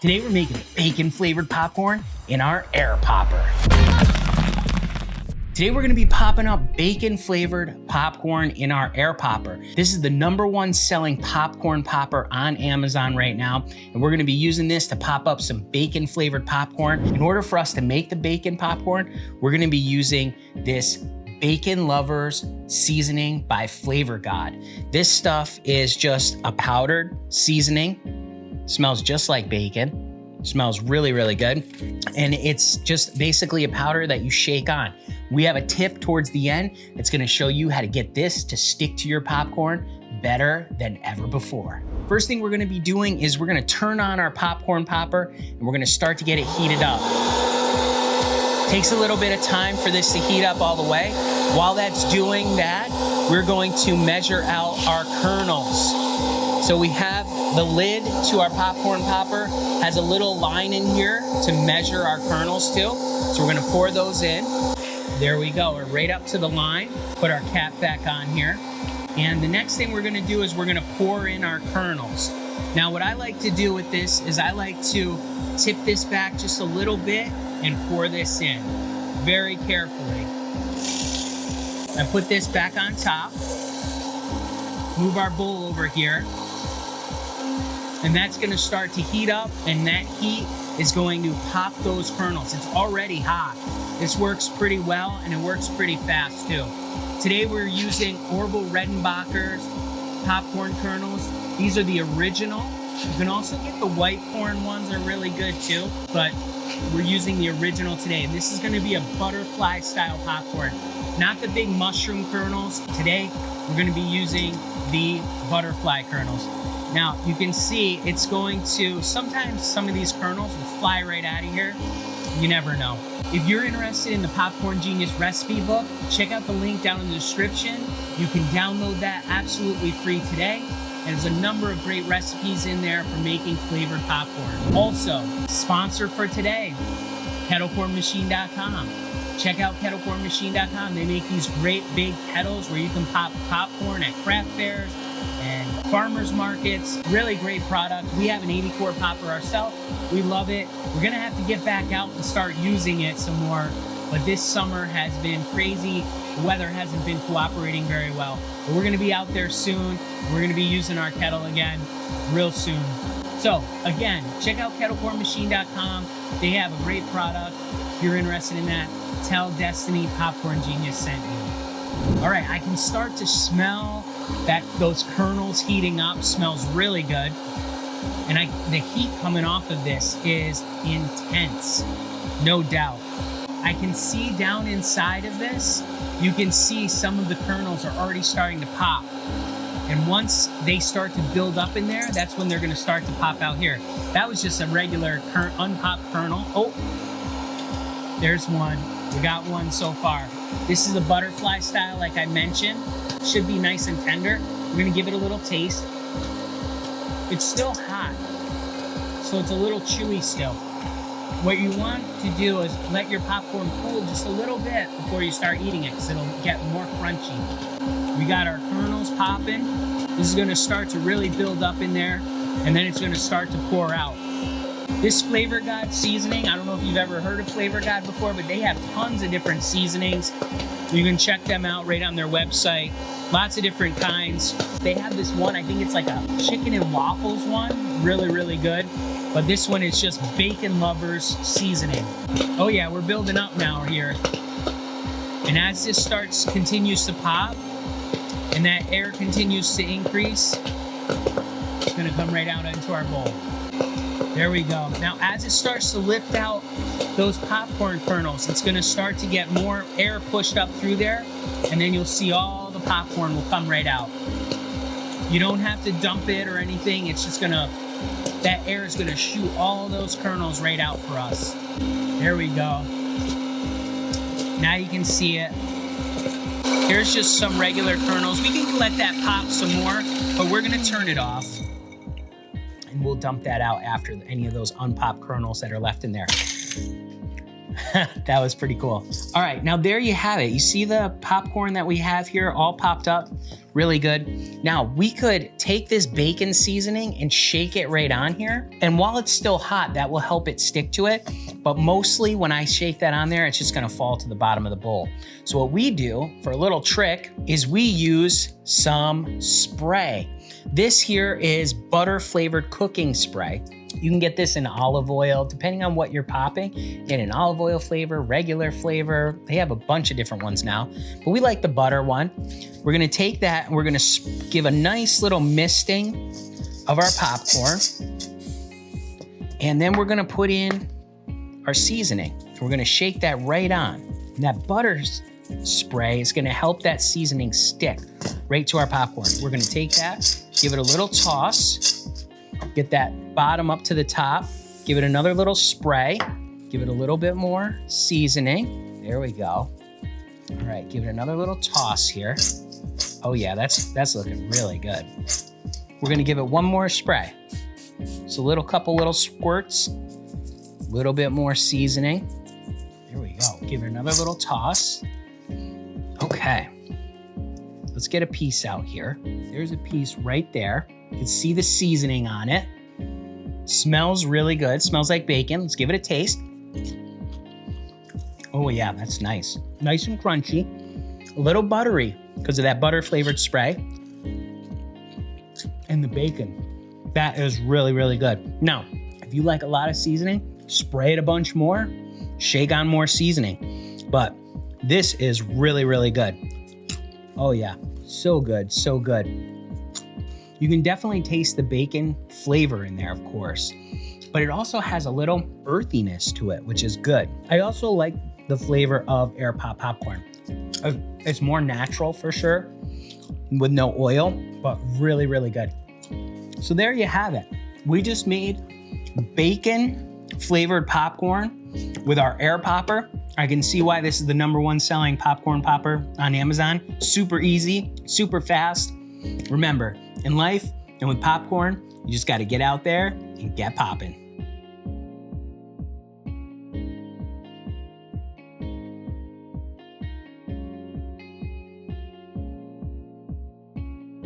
Today we're making bacon flavored popcorn in our air popper. Today we're gonna be popping up bacon flavored popcorn in our air popper. This is the #1 selling popcorn popper on Amazon right now. And we're gonna be using this to pop up some bacon flavored popcorn. In order for us to make the bacon popcorn, we're gonna be using this Bacon Lovers seasoning by Flavor God. This stuff is just a powdered seasoning. Smells just like bacon. Smells really, really good. And it's just basically a powder that you shake on. We have a tip towards the end that's gonna show you how to get this to stick to your popcorn better than ever before. First thing we're gonna be doing is we're gonna turn on our popcorn popper and we're gonna start to get it heated up. Takes a little bit of time for this to heat up all the way. While that's doing that, we're going to measure out our kernels. So we have the lid to our popcorn popper has a little line in here to measure our kernels to. So we're gonna pour those in. There we go, we're right up to the line. Put our cap back on here. And the next thing we're gonna do is we're gonna pour in our kernels. Now what I like to do with this is I like to tip this back just a little bit and pour this in very carefully. I put this back on top. Move our bowl over here. And that's gonna start to heat up, and that heat is going to pop those kernels. It's already hot. This works pretty well, and it works pretty fast too. Today we're using Orville Redenbacher's popcorn kernels. These are the original. You can also get the white corn ones, are really good too, but we're using the original today. And this is gonna be a butterfly style popcorn, not the big mushroom kernels. Today, we're gonna be using the butterfly kernels. Now, you can see it's going to, sometimes some of these kernels will fly right out of here. You never know. If you're interested in the Popcorn Genius recipe book, check out the link down in the description. You can download that absolutely free today. And there's a number of great recipes in there for making flavored popcorn. Also, sponsor for today, kettlecornmachine.com. Check out kettlecornmachine.com. They make these great big kettles where you can pop popcorn at craft fairs and farmers markets. Really great product. We have an 84 popper ourselves. We love it. We're gonna have to get back out and start using it some more. But this summer has been crazy. The weather hasn't been cooperating very well. But we're gonna be out there soon. We're gonna be using our kettle again real soon. So again, check out kettlecornmachine.com. They have a great product. If you're interested in that, tell Destiny Popcorn Genius sent you. All right, I can start to smell that those kernels heating up. Smells really good. And the heat coming off of this is intense, no doubt. I can see down inside of this, you can see some of the kernels are already starting to pop. And once they start to build up in there, that's when they're gonna start to pop out here. That was just a regular unpopped kernel. Oh, there's one. We got one so far. This is a butterfly style, like I mentioned. Should be nice and tender. We're gonna give it a little taste. It's still hot, so it's a little chewy still. What you want to do is let your popcorn cool just a little bit before you start eating it, because it'll get more crunchy. We got our kernels popping. This is gonna start to really build up in there, and then it's gonna start to pour out. This Flavor God seasoning, I don't know if you've ever heard of Flavor God before, but they have tons of different seasonings. You can check them out right on their website. Lots of different kinds. They have this one, I think it's like a chicken and waffles one. Really, really good. But this one is just Bacon Lovers seasoning. Oh yeah, we're building up now here. And as this continues to pop, and that air continues to increase, it's gonna come right out into our bowl. There we go. Now, as it starts to lift out those popcorn kernels, it's gonna start to get more air pushed up through there, and then you'll see all the popcorn will come right out. You don't have to dump it or anything. It's just that air is gonna shoot all those kernels right out for us. There we go. Now you can see it. Here's just some regular kernels. We can let that pop some more, but we're gonna turn it off. And we'll dump that out after any of those unpopped kernels that are left in there. That was pretty cool. All right, now there you have it. You see the popcorn that we have here all popped up? Really good. Now we could take this bacon seasoning and shake it right on here. And while it's still hot, that will help it stick to it. But mostly when I shake that on there, it's just gonna fall to the bottom of the bowl. So what we do for a little trick is we use some spray. This here is butter flavored cooking spray. You can get this in olive oil, depending on what you're popping. Get an olive oil flavor, regular flavor. They have a bunch of different ones now, but we like the butter one. We're gonna take that and we're gonna give a nice little misting of our popcorn. And then we're gonna put in our seasoning. We're gonna shake that right on. And that butter spray is gonna help that seasoning stick right to our popcorn. We're gonna take that, give it a little toss, get that bottom up to the top, give it another little spray, give it a little bit more seasoning. There we go. All right, give it another little toss here. Oh yeah, that's looking really good. We're gonna give it one more spray. So couple little squirts, a little bit more seasoning. There we go, give it another little toss. Okay, let's get a piece out here. There's a piece right there. You can see the seasoning on it. Smells really good, smells like bacon. Let's give it a taste. Oh yeah, that's nice. Nice and crunchy, a little buttery because of that butter flavored spray. And the bacon, that is really, really good. Now, if you like a lot of seasoning, spray it a bunch more, shake on more seasoning. But this is really, really good. Oh yeah, so good, so good. You can definitely taste the bacon flavor in there, of course, but it also has a little earthiness to it, which is good. I also like the flavor of air pop popcorn. It's more natural for sure, with no oil, but really, really good. So there you have it. We just made bacon flavored popcorn with our air popper. I can see why this is the #1 selling popcorn popper on Amazon. Super easy, super fast. Remember, in life and with popcorn, you just got to get out there and get popping.